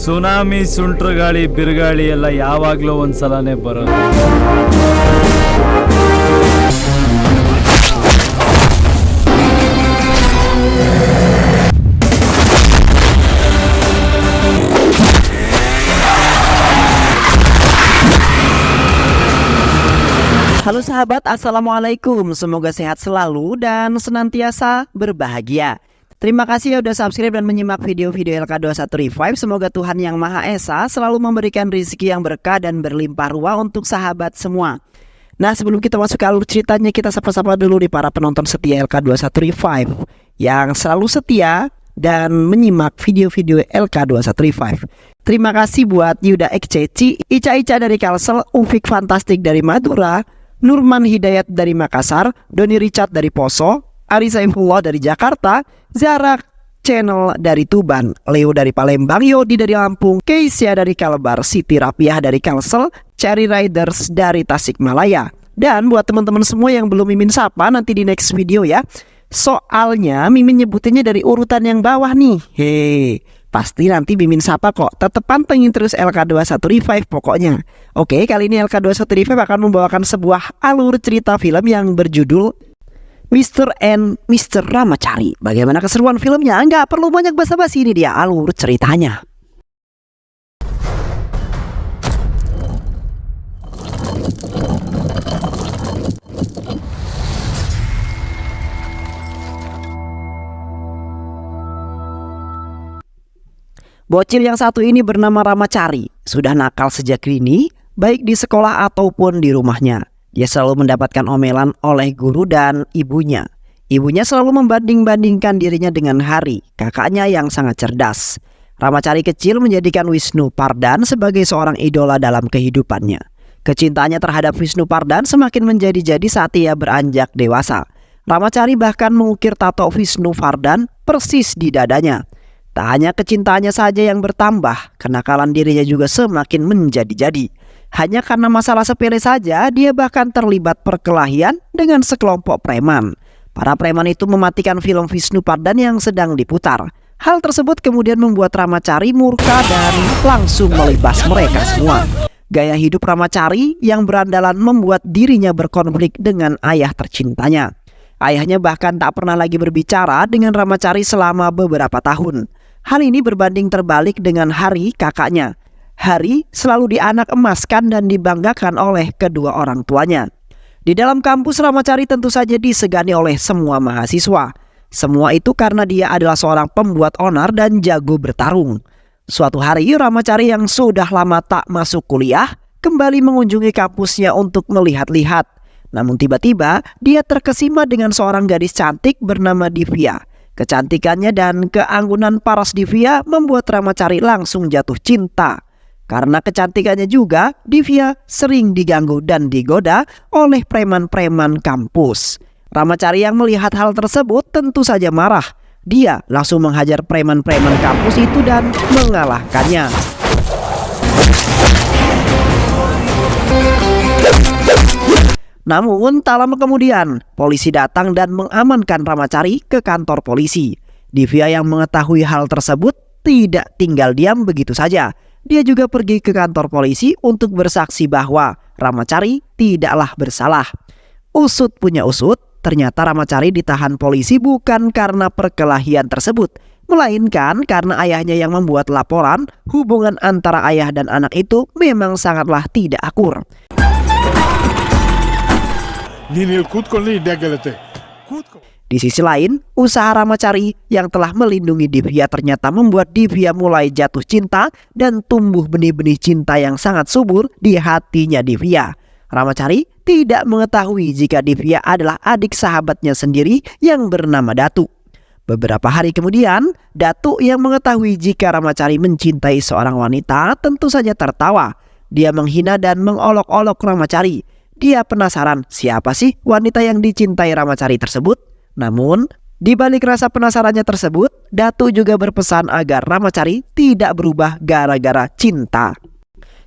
ಸುನಾಮಿ, ಸುಂಟ್ರಗಾಳಿ, ಬಿರುಗಾಳಿ ಎಲ್ಲ ಯಾವಾಗಲೂ ಒಂದ್ಸಲನೇ ಬರೋದು. Halo sahabat, assalamualaikum. Semoga sehat selalu dan senantiasa berbahagia. Terima kasih ya udah subscribe dan menyimak video-video LK21 Revive. Semoga Tuhan Yang Maha Esa selalu memberikan rezeki yang berkah dan berlimpah ruah untuk sahabat semua. Nah, sebelum kita masuk ke alur ceritanya, kita sapa-sapa dulu di para penonton setia LK21 Revive yang selalu setia dan menyimak video-video LK21 Revive. Terima kasih buat Yuda XCC, Ica-Ica dari Kalsel, Ufik Fantastik dari Madura, Nurman Hidayat dari Makassar, Doni Richard dari Poso, Ari Saifullah dari Jakarta, Zara Channel dari Tuban, Leo dari Palembang, Yodi dari Lampung, Keisha dari Kalbar, Siti Rapiah dari Kalsel, Cherry Riders dari Tasikmalaya. Dan buat teman-teman semua yang belum Mimin sapa, nanti di next video ya. Soalnya Mimin nyebutinnya dari urutan yang bawah nih. Pasti nanti Mimin sapa kok. Tetep pantengin terus LK21 Revive pokoknya. Oke, kali ini LK21 Revive akan membawakan sebuah alur cerita film yang berjudul Mr. and Mr. Ramacari. Bagaimana keseruan filmnya? Nggak perlu banyak basa-basi, ini dia alur ceritanya. Bocil yang satu ini bernama Ramacari. Sudah nakal sejak dini, baik di sekolah ataupun di rumahnya. Dia selalu mendapatkan omelan oleh guru dan ibunya. Ibunya selalu membanding-bandingkan dirinya dengan Hari, kakaknya yang sangat cerdas. Ramacari kecil menjadikan Wisnu Pardan sebagai seorang idola dalam kehidupannya. Kecintaannya terhadap Wisnu Pardan semakin menjadi-jadi saat ia beranjak dewasa. Ramacari bahkan mengukir tato Wisnu Pardan persis di dadanya. Tak hanya kecintaannya saja yang bertambah, kenakalan dirinya juga semakin menjadi-jadi. Hanya karena masalah sepele saja, dia bahkan terlibat perkelahian dengan sekelompok preman. Para preman itu mematikan film Wisnu Pardan yang sedang diputar. Hal tersebut kemudian membuat Ramacari murka dan langsung melibas mereka semua. Gaya hidup Ramacari yang berandalan membuat dirinya berkonflik dengan ayah tercintanya. Ayahnya bahkan tak pernah lagi berbicara dengan Ramacari selama beberapa tahun. Hal ini berbanding terbalik dengan Hari, kakaknya. Hari selalu dianak emaskan dan dibanggakan oleh kedua orang tuanya. Di dalam kampus, Ramacari tentu saja disegani oleh semua mahasiswa. Semua itu karena dia adalah seorang pembuat onar dan jago bertarung. Suatu hari, Ramacari yang sudah lama tak masuk kuliah kembali mengunjungi kampusnya untuk melihat-lihat. Namun tiba-tiba dia terkesima dengan seorang gadis cantik bernama Divya. Kecantikannya dan keanggunan paras Divya membuat Ramacari langsung jatuh cinta. Karena kecantikannya juga, Divya sering diganggu dan digoda oleh preman-preman kampus. Ramacari yang melihat hal tersebut tentu saja marah. Dia langsung menghajar preman-preman kampus itu dan mengalahkannya. Namun tak lama kemudian, polisi datang dan mengamankan Ramacari ke kantor polisi. Divya yang mengetahui hal tersebut tidak tinggal diam begitu saja. Dia juga pergi ke kantor polisi untuk bersaksi bahwa Ramacari tidaklah bersalah. Usut punya usut, ternyata Ramacari ditahan polisi bukan karena perkelahian tersebut, melainkan karena ayahnya yang membuat laporan hubungan antara ayah dan anak itu memang sangatlah tidak akur. Di sisi lain, usaha Ramacari yang telah melindungi Divya ternyata membuat Divya mulai jatuh cinta dan tumbuh benih-benih cinta yang sangat subur di hatinya Divya. Ramacari tidak mengetahui jika Divya adalah adik sahabatnya sendiri yang bernama Datu. Beberapa hari kemudian, Datu yang mengetahui jika Ramacari mencintai seorang wanita tentu saja tertawa. Dia menghina dan mengolok-olok Ramacari. Dia penasaran siapa sih wanita yang dicintai Ramacari tersebut. Namun, di balik rasa penasarannya tersebut, Datu juga berpesan agar Ramacari tidak berubah gara-gara cinta.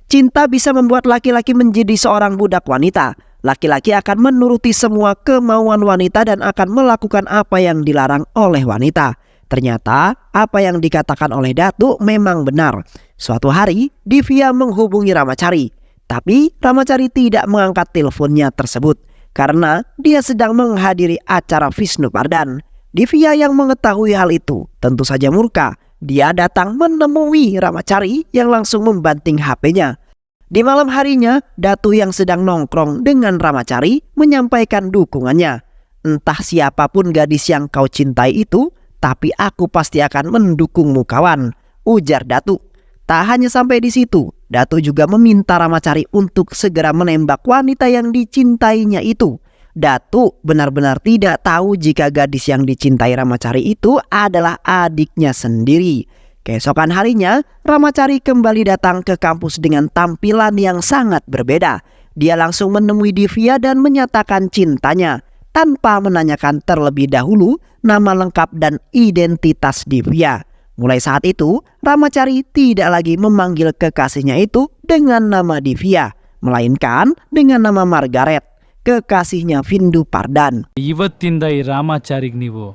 Cinta bisa membuat laki-laki menjadi seorang budak wanita. Laki-laki akan menuruti semua kemauan wanita dan akan melakukan apa yang dilarang oleh wanita. Ternyata apa yang dikatakan oleh Datu memang benar. Suatu hari, Divya menghubungi Ramacari. Tapi Ramacari tidak mengangkat teleponnya tersebut karena dia sedang menghadiri acara Wisnu Pardhan. Divya yang mengetahui hal itu tentu saja murka. Dia datang menemui Ramacari yang langsung membanting HP-nya. Di malam harinya, Datu yang sedang nongkrong dengan Ramacari menyampaikan dukungannya. "Entah siapapun gadis yang kau cintai itu, tapi aku pasti akan mendukungmu kawan," ujar Datu. Tak hanya sampai di situ, Datu juga meminta Ramacari untuk segera menembak wanita yang dicintainya itu. Datu benar-benar tidak tahu jika gadis yang dicintai Ramacari itu adalah adiknya sendiri. Keesokan harinya, Ramacari kembali datang ke kampus dengan tampilan yang sangat berbeda. Dia langsung menemui Divya dan menyatakan cintanya tanpa menanyakan terlebih dahulu nama lengkap dan identitas Divya. Mulai saat itu, Ramacari tidak lagi memanggil kekasihnya itu dengan nama Divya, melainkan dengan nama Margaret, kekasihnya Windu Pardhan. ಇವತ್ತಿಂದ ಈ ರಾಮಾಚಾರಿಗೆ ನೀವು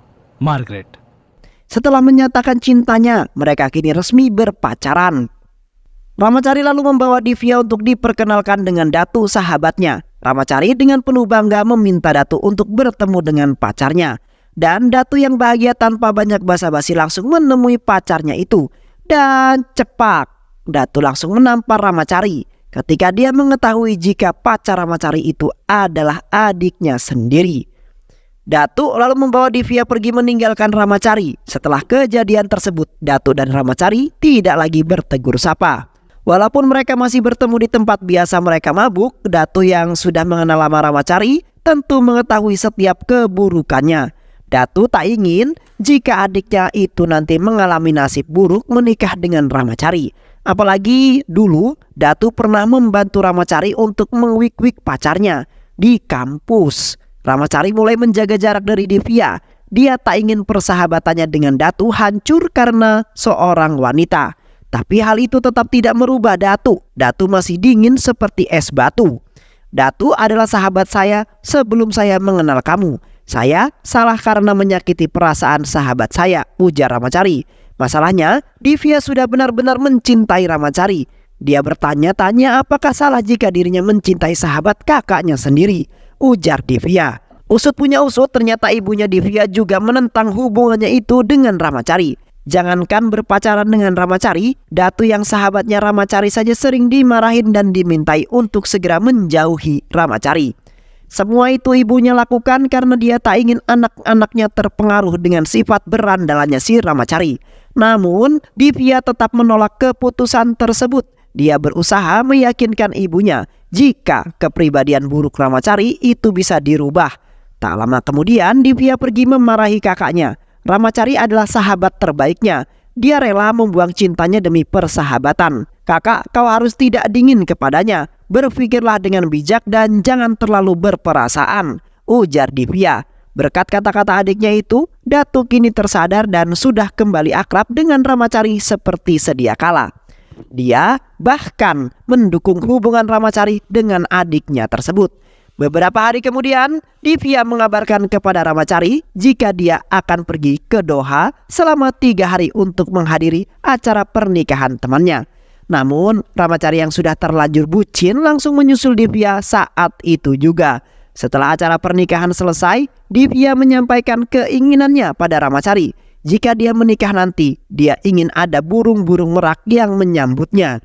Margaret. Setelah menyatakan cintanya, mereka kini resmi berpacaran. Ramacari lalu membawa Divya untuk diperkenalkan dengan Datu sahabatnya. Ramacari dengan penuh bangga meminta Datu untuk bertemu dengan pacarnya. Dan Datu yang bahagia tanpa banyak basa-basi langsung menemui pacarnya itu. Dan cepat, Datu langsung menampar Ramacari ketika dia mengetahui jika pacar Ramacari itu adalah adiknya sendiri. Datu lalu membawa Divya pergi meninggalkan Ramacari. Setelah kejadian tersebut, Datu dan Ramacari tidak lagi bertegur sapa. Walaupun mereka masih bertemu di tempat biasa mereka mabuk, Datu yang sudah mengenal lama Ramacari tentu mengetahui setiap keburukannya. Datu tak ingin jika adiknya itu nanti mengalami nasib buruk menikah dengan Ramacari. Apalagi dulu Datu pernah membantu Ramacari untuk mengwik-wik pacarnya di kampus. Ramacari mulai menjaga jarak dari Divya. Dia tak ingin persahabatannya dengan Datu hancur karena seorang wanita. Tapi hal itu tetap tidak merubah Datu. Datu masih dingin seperti es batu. "Datu adalah sahabat saya sebelum saya mengenal kamu. Saya salah karena menyakiti perasaan sahabat saya," ujar Ramacari. Masalahnya, Divya sudah benar-benar mencintai Ramacari. Dia bertanya-tanya apakah salah jika dirinya mencintai sahabat kakaknya sendiri, ujar Divya. Usut punya usut, ternyata ibunya Divya juga menentang hubungannya itu dengan Ramacari. Jangankan berpacaran dengan Ramacari, Datu yang sahabatnya Ramacari saja sering dimarahin dan dimintai untuk segera menjauhi Ramacari. Semua itu ibunya lakukan karena dia tak ingin anak-anaknya terpengaruh dengan sifat berandalannya si Ramacari. Namun, Divya tetap menolak keputusan tersebut. Dia berusaha meyakinkan ibunya jika kepribadian buruk Ramacari itu bisa dirubah. Tak lama kemudian, Divya pergi memarahi kakaknya. Ramacari adalah sahabat terbaiknya. Dia rela membuang cintanya demi persahabatan. "Kakak, kau harus tidak dingin kepadanya. Berpikirlah dengan bijak dan jangan terlalu berperasaan," ujar Divya. Berkat kata-kata adiknya itu, Datu kini tersadar dan sudah kembali akrab dengan Ramacari seperti sedia kala. Dia bahkan mendukung hubungan Ramacari dengan adiknya tersebut. Beberapa hari kemudian, Divya mengabarkan kepada Ramacari jika dia akan pergi ke Doha selama 3 hari untuk menghadiri acara pernikahan temannya. Namun, Ramacari yang sudah terlanjur bucin langsung menyusul Divya saat itu juga. Setelah acara pernikahan selesai, Divya menyampaikan keinginannya pada Ramacari. Jika dia menikah nanti, dia ingin ada burung-burung merak yang menyambutnya.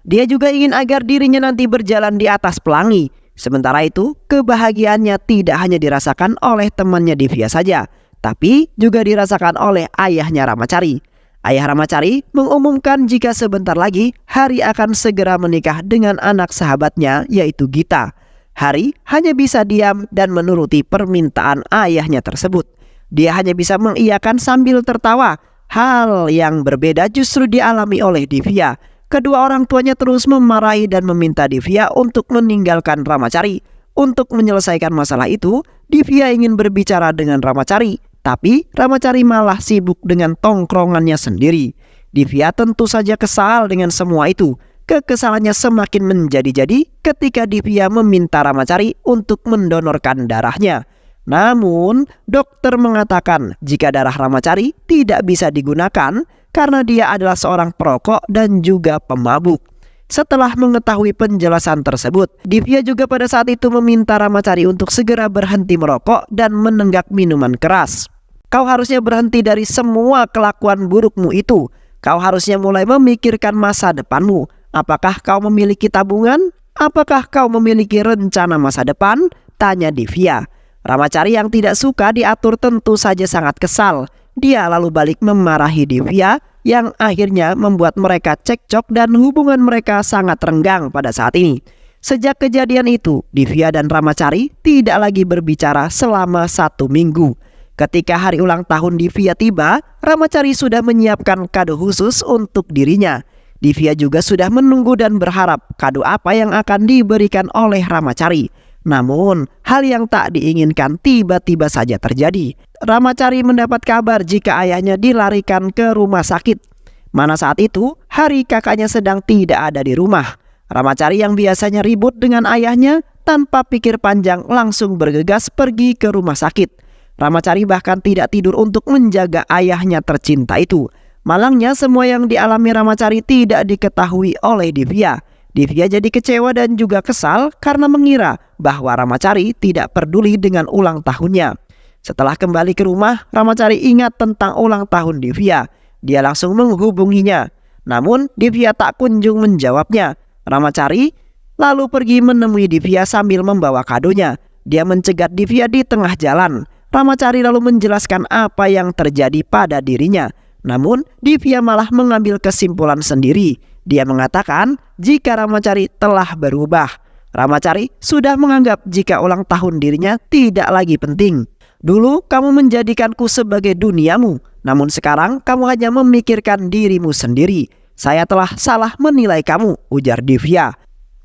Dia juga ingin agar dirinya nanti berjalan di atas pelangi. Sementara itu, kebahagiaannya tidak hanya dirasakan oleh temannya Divya saja, tapi juga dirasakan oleh ayahnya Ramacari. Ayah Ramacari mengumumkan jika sebentar lagi Hari akan segera menikah dengan anak sahabatnya yaitu Gita. Hari hanya bisa diam dan menuruti permintaan ayahnya tersebut. Dia hanya bisa mengiyakan sambil tertawa. Hal yang berbeda justru dialami oleh Divya. Kedua orang tuanya terus memarahi dan meminta Divya untuk meninggalkan Ramacari. Untuk menyelesaikan masalah itu, Divya ingin berbicara dengan Ramacari, tapi Ramacari malah sibuk dengan tongkrongannya sendiri. Divya tentu saja kesal dengan semua itu. Kekesalannya semakin menjadi-jadi ketika Divya meminta Ramacari untuk mendonorkan darahnya. Namun, dokter mengatakan jika darah Ramacari tidak bisa digunakan karena dia adalah seorang perokok dan juga pemabuk. Setelah mengetahui penjelasan tersebut, Divya juga pada saat itu meminta Ramacari untuk segera berhenti merokok dan menenggak minuman keras. Kau harusnya berhenti dari semua kelakuan burukmu itu. Kau harusnya mulai memikirkan masa depanmu. Apakah kau memiliki tabungan? Apakah kau memiliki rencana masa depan? Tanya Divya. Ramacari yang tidak suka diatur tentu saja sangat kesal. Dia lalu balik memarahi Divya yang akhirnya membuat mereka cekcok dan hubungan mereka sangat renggang pada saat ini. Sejak kejadian itu, Divya dan Ramacari tidak lagi berbicara selama 1 minggu. Ketika hari ulang tahun Divya tiba, Ramacari sudah menyiapkan kado khusus untuk dirinya. Divya juga sudah menunggu dan berharap kado apa yang akan diberikan oleh Ramacari. Namun, hal yang tak diinginkan tiba-tiba saja terjadi. Ramacari mendapat kabar jika ayahnya dilarikan ke rumah sakit. Mana saat itu, Hari kakaknya sedang tidak ada di rumah. Ramacari yang biasanya ribut dengan ayahnya, tanpa pikir panjang langsung bergegas pergi ke rumah sakit. Ramacari bahkan tidak tidur untuk menjaga ayahnya tercinta itu. Malangnya semua yang dialami Ramacari tidak diketahui oleh Divya. Divya jadi kecewa dan juga kesal karena mengira bahwa Ramacari tidak peduli dengan ulang tahunnya. Setelah kembali ke rumah, Ramacari ingat tentang ulang tahun Divya. Dia langsung menghubunginya. Namun Divya tak kunjung menjawabnya. Ramacari lalu pergi menemui Divya sambil membawa kadonya. Dia mencegat Divya di tengah jalan. Ramacari lalu menjelaskan apa yang terjadi pada dirinya. Namun Divya malah mengambil kesimpulan sendiri. Dia mengatakan jika Ramacari telah berubah. Ramacari sudah menganggap jika ulang tahun dirinya tidak lagi penting. Dulu kamu menjadikanku sebagai duniamu, namun sekarang kamu hanya memikirkan dirimu sendiri. Saya telah salah menilai kamu, ujar Divya.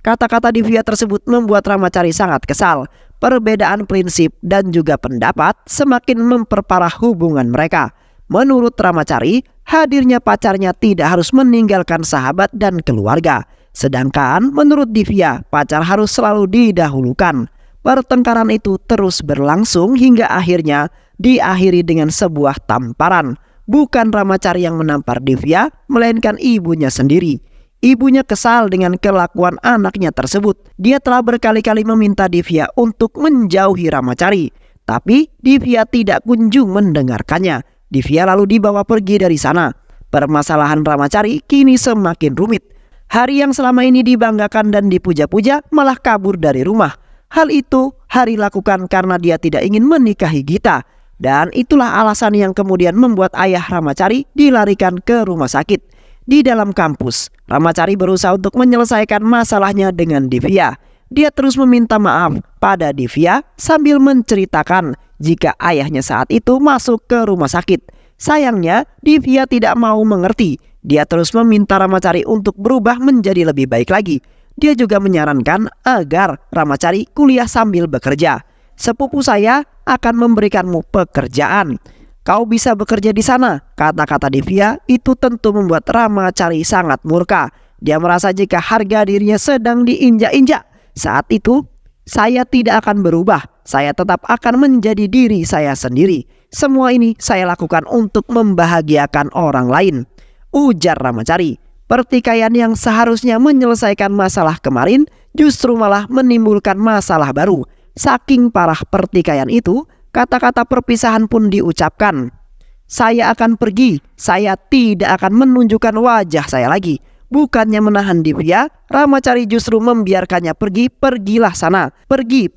Kata-kata Divya tersebut membuat Ramacari sangat kesal. Perbedaan prinsip dan juga pendapat semakin memperparah hubungan mereka. Menurut Ramacari, hadirnya pacarnya tidak harus meninggalkan sahabat dan keluarga. Sedangkan menurut Divya, pacar harus selalu didahulukan. Pertengkaran itu terus berlangsung hingga akhirnya diakhiri dengan sebuah tamparan. Bukan Ramacari yang menampar Divya, melainkan ibunya sendiri. Ibunya kesal dengan kelakuan anaknya tersebut. Dia telah berkali-kali meminta Divya untuk menjauhi Ramacari. Tapi Divya tidak kunjung mendengarkannya. Divya lalu dibawa pergi dari sana. Permasalahan Ramacari kini semakin rumit. Hari yang selama ini dibanggakan dan dipuja-puja malah kabur dari rumah. Hal itu Hari lakukan karena dia tidak ingin menikahi Gita. Dan itulah alasan yang kemudian membuat ayah Ramacari dilarikan ke rumah sakit. Di dalam kampus, Ramacari berusaha untuk menyelesaikan masalahnya dengan Divya. Dia terus meminta maaf pada Divya sambil menceritakan jika ayahnya saat itu masuk ke rumah sakit. Sayangnya, Divya tidak mau mengerti. Dia terus meminta Ramacari untuk berubah menjadi lebih baik lagi. Dia juga menyarankan agar Ramacari kuliah sambil bekerja. Sepupu saya akan memberikanmu pekerjaan. Kau bisa bekerja di sana, kata-kata Divya itu tentu membuat Ramacari sangat murka. Dia merasa jika harga dirinya sedang diinjak-injak. Saat itu, saya tidak akan berubah. Saya tetap akan menjadi diri saya sendiri. Semua ini saya lakukan untuk membahagiakan orang lain, ujar Ramacari. Pertikaian yang seharusnya menyelesaikan masalah kemarin justru malah menimbulkan masalah baru. Saking parah pertikaian itu, kata-kata perpisahan pun diucapkan. Saya akan pergi, saya tidak akan menunjukkan wajah saya lagi. Bukannya menahan Divya, Ramacari justru membiarkannya pergi. Pergilah sana, pergi.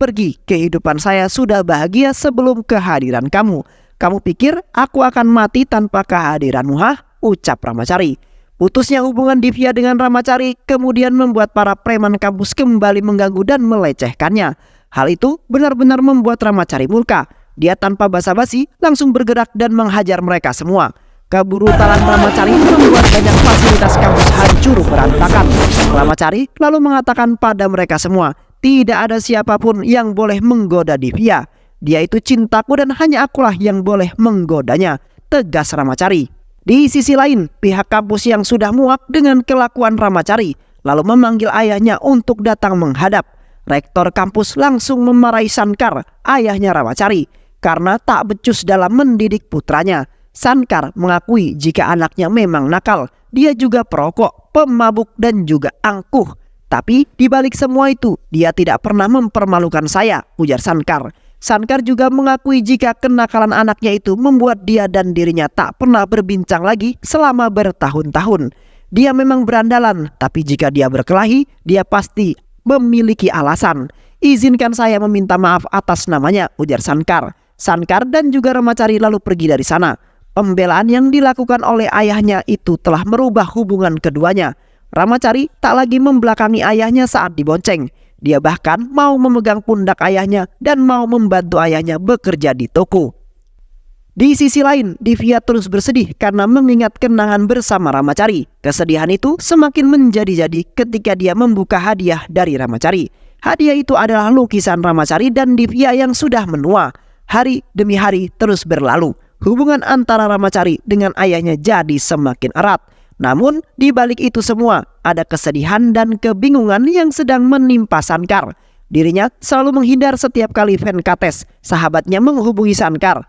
Kehidupan saya sudah bahagia sebelum kehadiran kamu. Kamu pikir aku akan mati tanpa kehadiranmu, hah? Ucap Ramacari. Putusnya hubungan Divya dengan Ramacari kemudian membuat para preman kampus kembali mengganggu dan melecehkannya. Hal itu benar-benar membuat Ramacari murka. Dia tanpa basa-basi langsung bergerak dan menghajar mereka semua. Kebrutalan Ramacari membuat banyak fasilitas kampus hancur berantakan. Ramacari lalu mengatakan pada mereka semua, tidak ada siapapun yang boleh menggoda Divya. Dia itu cintaku dan hanya akulah yang boleh menggodanya, tegas Ramacari. Di sisi lain, pihak kampus yang sudah muak dengan kelakuan Ramacari lalu memanggil ayahnya untuk datang menghadap. Rektor kampus langsung memarahi Sankar, ayahnya Ramacari, karena tak becus dalam mendidik putranya. Sankar mengakui jika anaknya memang nakal. Dia juga perokok, pemabuk, dan juga angkuh. Tapi di balik semua itu, dia tidak pernah mempermalukan saya, ujar Sankar. Sankar juga mengakui jika kenakalan anaknya itu membuat dia dan dirinya tak pernah berbincang lagi selama bertahun-tahun. Dia memang berandalan, tapi jika dia berkelahi, dia pasti memiliki alasan. Izinkan saya meminta maaf atas namanya, ujar Sankar. Sankar dan juga Ramachari lalu pergi dari sana. Pembelaan yang dilakukan oleh ayahnya itu telah merubah hubungan keduanya. Ramachari tak lagi membelakangi ayahnya saat dibonceng. Dia bahkan mau memegang pundak ayahnya dan mau membantu ayahnya bekerja di toko. Di sisi lain, Divya terus bersedih karena mengingat kenangan bersama Ramachari. Kesedihan itu semakin menjadi-jadi ketika dia membuka hadiah dari Ramachari. Hadiah itu adalah lukisan Ramachari dan Divya yang sudah menua. Hari demi hari terus berlalu. Hubungan antara Ramachari dengan ayahnya jadi semakin erat. Namun di balik itu semua ada kesedihan dan kebingungan yang sedang menimpa Sankar. Dirinya selalu menghindar setiap kali Venkates, sahabatnya, menghubungi Sankar.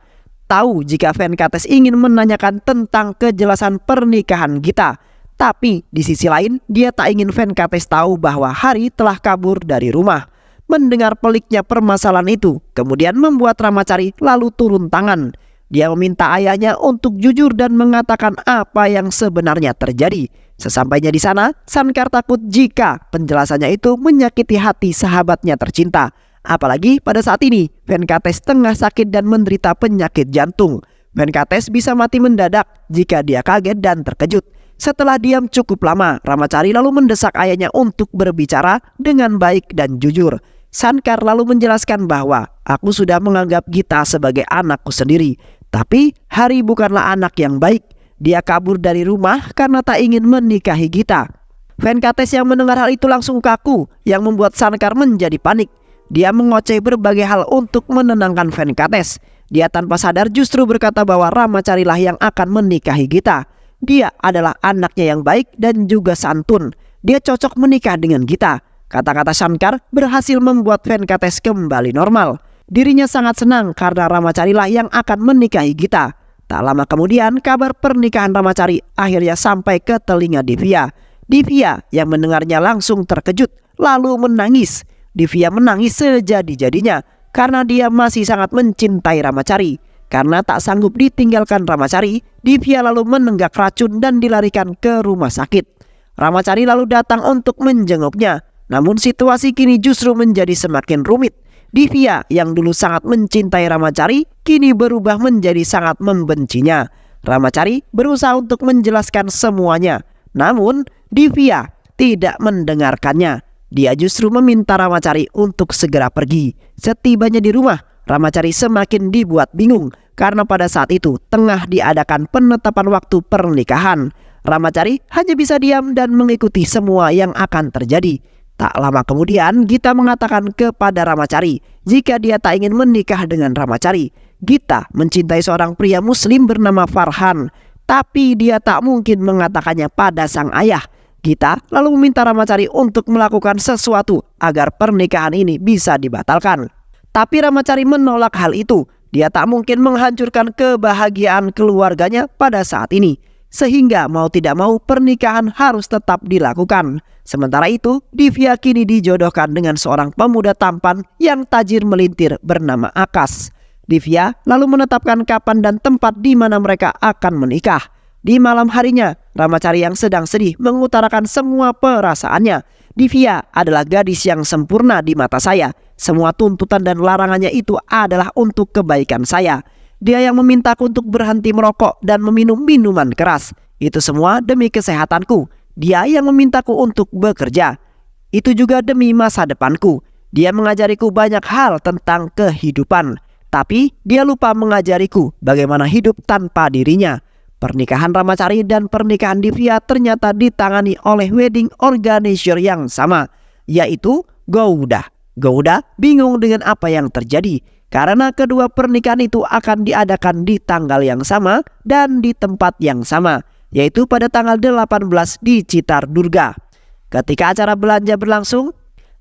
Tahu jika Venkates ingin menanyakan tentang kejelasan pernikahan Gita. Tapi di sisi lain dia tak ingin Venkates tahu bahwa Hari telah kabur dari rumah. Mendengar peliknya permasalahan itu kemudian membuat Ramachari lalu turun tangan. Dia meminta ayahnya untuk jujur dan mengatakan apa yang sebenarnya terjadi. Sesampainya di sana, Sankar takut jika penjelasannya itu menyakiti hati sahabatnya tercinta. Apalagi pada saat ini Venkates tengah sakit dan menderita penyakit jantung. Venkates bisa mati mendadak jika dia kaget dan terkejut. Setelah diam cukup lama, Ramachari lalu mendesak ayahnya untuk berbicara dengan baik dan jujur. Sankar lalu menjelaskan bahwa aku sudah menganggap Gita sebagai anakku sendiri. Tapi Hari bukanlah anak yang baik. Dia kabur dari rumah karena tak ingin menikahi Gita. Venkates yang mendengar hal itu langsung kaku, yang membuat Sankar menjadi panik. Dia mengoceh berbagai hal untuk menenangkan Venkates. Dia tanpa sadar justru berkata bahwa Ramachari lah yang akan menikahi Gita. Dia adalah anaknya yang baik dan juga santun. Dia cocok menikah dengan Gita. Kata-kata Sankar berhasil membuat Venkates kembali normal. Dirinya sangat senang karena Ramachari lah yang akan menikahi Gita. Tak lama kemudian kabar pernikahan Ramachari akhirnya sampai ke telinga Divya. Divya yang mendengarnya langsung terkejut lalu menangis. Divya menangis sejadi-jadinya karena dia masih sangat mencintai Ramachari. Karena tak sanggup ditinggalkan Ramachari, Divya lalu menenggak racun dan dilarikan ke rumah sakit. Ramachari lalu datang untuk menjenguknya. Namun situasi kini justru menjadi semakin rumit. Divya yang dulu sangat mencintai Ramachari kini berubah menjadi sangat membencinya. Ramachari berusaha untuk menjelaskan semuanya. Namun Divya tidak mendengarkannya. Dia justru meminta Ramachari untuk segera pergi. Setibanya di rumah, Ramachari semakin dibuat bingung karena pada saat itu tengah diadakan penetapan waktu pernikahan. Ramachari hanya bisa diam dan mengikuti semua yang akan terjadi. Tak lama kemudian Gita mengatakan kepada Ramachari jika dia tak ingin menikah dengan Ramachari. Gita mencintai seorang pria muslim bernama Farhan, tapi dia tak mungkin mengatakannya pada sang ayah. Gita lalu meminta Ramachari untuk melakukan sesuatu agar pernikahan ini bisa dibatalkan. Tapi Ramachari menolak hal itu. Dia tak mungkin menghancurkan kebahagiaan keluarganya pada saat ini. Sehingga mau tidak mau pernikahan harus tetap dilakukan. Sementara itu, Divya kini dijodohkan dengan seorang pemuda tampan yang tajir melintir bernama Akas. Divya lalu menetapkan kapan dan tempat di mana mereka akan menikah. Di malam harinya, Ramachari yang sedang sedih mengutarakan semua perasaannya. Divya adalah gadis yang sempurna di mata saya. Semua tuntutan dan larangannya itu adalah untuk kebaikan saya. Dia yang memintaku untuk berhenti merokok dan meminum minuman keras. Itu semua demi kesehatanku. Dia yang memintaku untuk bekerja. Itu juga demi masa depanku. Dia mengajariku banyak hal tentang kehidupan. Tapi dia lupa mengajariku bagaimana hidup tanpa dirinya. Pernikahan Ramachari dan pernikahan Divya ternyata ditangani oleh wedding organizer yang sama, yaitu Gouda. Gouda bingung dengan apa yang terjadi karena kedua pernikahan itu akan diadakan di tanggal yang sama dan di tempat yang sama, yaitu pada tanggal 18 di Citar Durga. Ketika acara belanja berlangsung,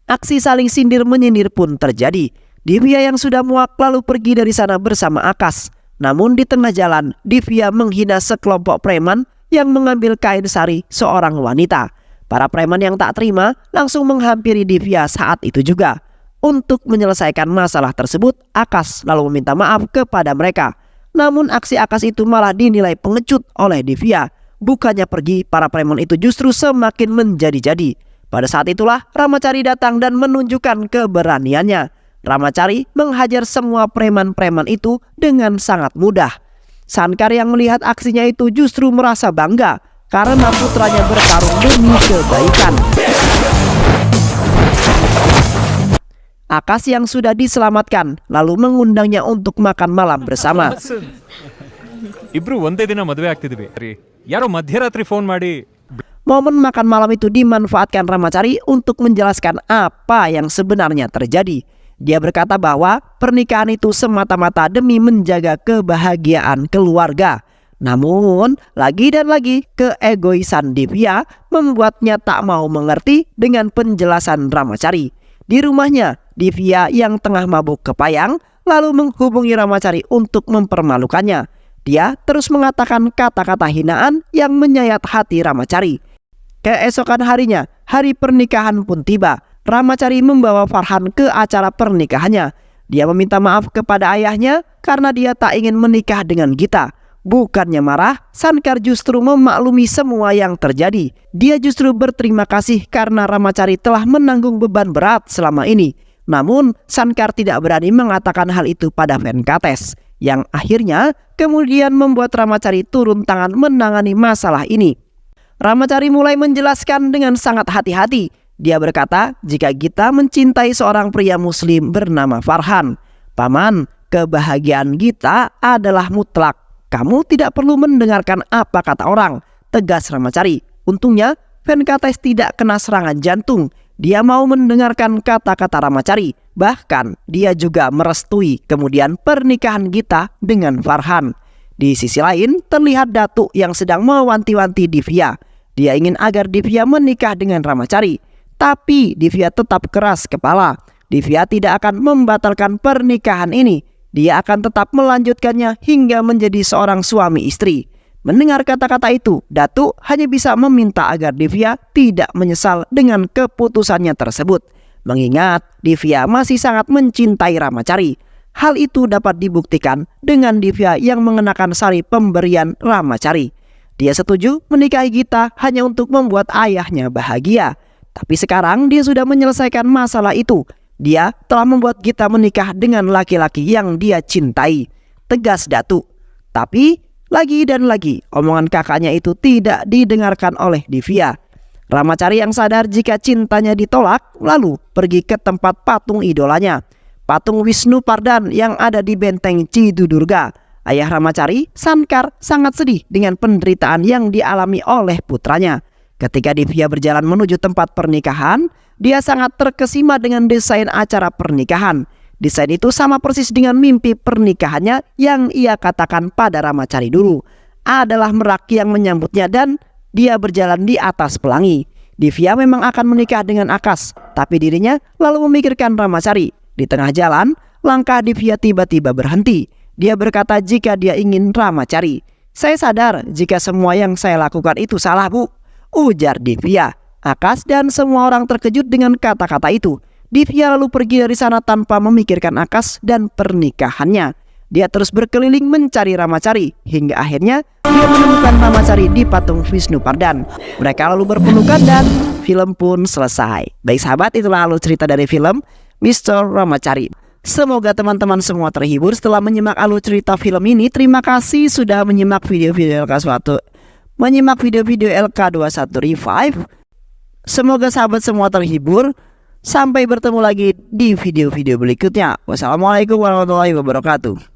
aksi saling sindir menyindir pun terjadi. Divya yang sudah muak lalu pergi dari sana bersama Akas. Namun di tengah jalan, Divya menghina sekelompok preman yang mengambil kain sari seorang wanita. Para preman yang tak terima langsung menghampiri Divya saat itu juga. Untuk menyelesaikan masalah tersebut, Akas lalu meminta maaf kepada mereka. Namun aksi Akas itu malah dinilai pengecut oleh Divya. Bukannya pergi, para preman itu justru semakin menjadi-jadi. Pada saat itulah Ramacari datang dan menunjukkan keberaniannya. Ramacari menghajar semua preman-preman itu dengan sangat mudah. Sankar yang melihat aksinya itu justru merasa bangga karena putranya bertarung demi kebaikan. Akas yang sudah diselamatkan lalu mengundangnya untuk makan malam bersama. ಇಬ್ರು ಒಂದೇ ದಿನ ಮದುವೆ ಆಗ್ತಿದ್ವಿ ಯಾರೋ ಮಧ್ಯರಾತ್ರಿ ಫೋನ್ ಮಾಡಿ Momen makan malam itu dimanfaatkan Ramacari untuk menjelaskan apa yang sebenarnya terjadi. Dia berkata bahwa pernikahan itu semata-mata demi menjaga kebahagiaan keluarga. Namun, lagi dan lagi keegoisan Divya membuatnya tak mau mengerti dengan penjelasan Ramacari. Di rumahnya, Divya yang tengah mabuk kepayang lalu menghubungi Ramacari untuk mempermalukannya. Dia terus mengatakan kata-kata hinaan yang menyayat hati Ramacari. Keesokan harinya, hari pernikahan pun tiba. Ramacari membawa Farhan ke acara pernikahannya. Dia meminta maaf kepada ayahnya karena dia tak ingin menikah dengan Gita. Bukannya marah, Sankar justru memaklumi semua yang terjadi. Dia justru berterima kasih karena Ramacari telah menanggung beban berat selama ini. Namun, Sankar tidak berani mengatakan hal itu pada Venkates, yang akhirnya kemudian membuat Ramacari turun tangan menangani masalah ini. Ramacari mulai menjelaskan dengan sangat hati-hati. Dia berkata, jika Gita mencintai seorang pria muslim bernama Farhan, "Paman, kebahagiaan Gita adalah mutlak. Kamu tidak perlu mendengarkan apa kata orang," tegas Ramacari. Untungnya Venkates tidak kena serangan jantung. Dia mau mendengarkan kata-kata Ramacari. Bahkan dia juga merestui kemudian pernikahan Gita dengan Farhan. Di sisi lain terlihat Datuk yang sedang mewanti-wanti Divya. Dia ingin agar Divya menikah dengan Ramacari. Tapi Divya tetap keras kepala. Divya tidak akan membatalkan pernikahan ini. Dia akan tetap melanjutkannya hingga menjadi seorang suami istri. Mendengar kata-kata itu, Datuk hanya bisa meminta agar Divya tidak menyesal dengan keputusannya tersebut. Mengingat Divya masih sangat mencintai Ramacari. Hal itu dapat dibuktikan dengan Divya yang mengenakan sari pemberian Ramacari. Dia setuju menikahi Gita hanya untuk membuat ayahnya bahagia. Tapi sekarang dia sudah menyelesaikan masalah itu. Dia telah membuat Gita menikah dengan laki-laki yang dia cintai, tegas Datuk. Tapi lagi dan lagi omongan kakaknya itu tidak didengarkan oleh Divya. Ramacari yang sadar jika cintanya ditolak lalu pergi ke tempat patung idolanya, patung Wisnu Pardan yang ada di benteng Cidudurga. Ayah Ramacari, Sankar, sangat sedih dengan penderitaan yang dialami oleh putranya. Ketika Divya berjalan menuju tempat pernikahan, dia sangat terkesima dengan desain acara pernikahan. Desain itu sama persis dengan mimpi pernikahannya yang ia katakan pada Ramacari dulu. Adalah merak yang menyambutnya dan dia berjalan di atas pelangi. Divya memang akan menikah dengan Akas, tapi dirinya lalu memikirkan Ramacari. Di tengah jalan, langkah Divya tiba-tiba berhenti. Dia berkata jika dia ingin Ramacari. "Saya sadar jika semua yang saya lakukan itu salah, Bu," ujar Divya. Akas dan semua orang terkejut dengan kata-kata itu. Divya lalu pergi dari sana tanpa memikirkan Akas dan pernikahannya. Dia terus berkeliling mencari Ramacari hingga akhirnya dia menemukan Ramacari di patung Wisnu Pardan. Mereka lalu berpelukan dan film pun selesai. Baik sahabat, itulah alur cerita dari film Mr. Ramacari. Semoga teman-teman semua terhibur setelah menyimak alur cerita film ini. Terima kasih sudah menyimak video-video LK21 Revive. Semoga sahabat semua terhibur. Sampai bertemu lagi di video-video berikutnya. Wassalamualaikum warahmatullahi wabarakatuh.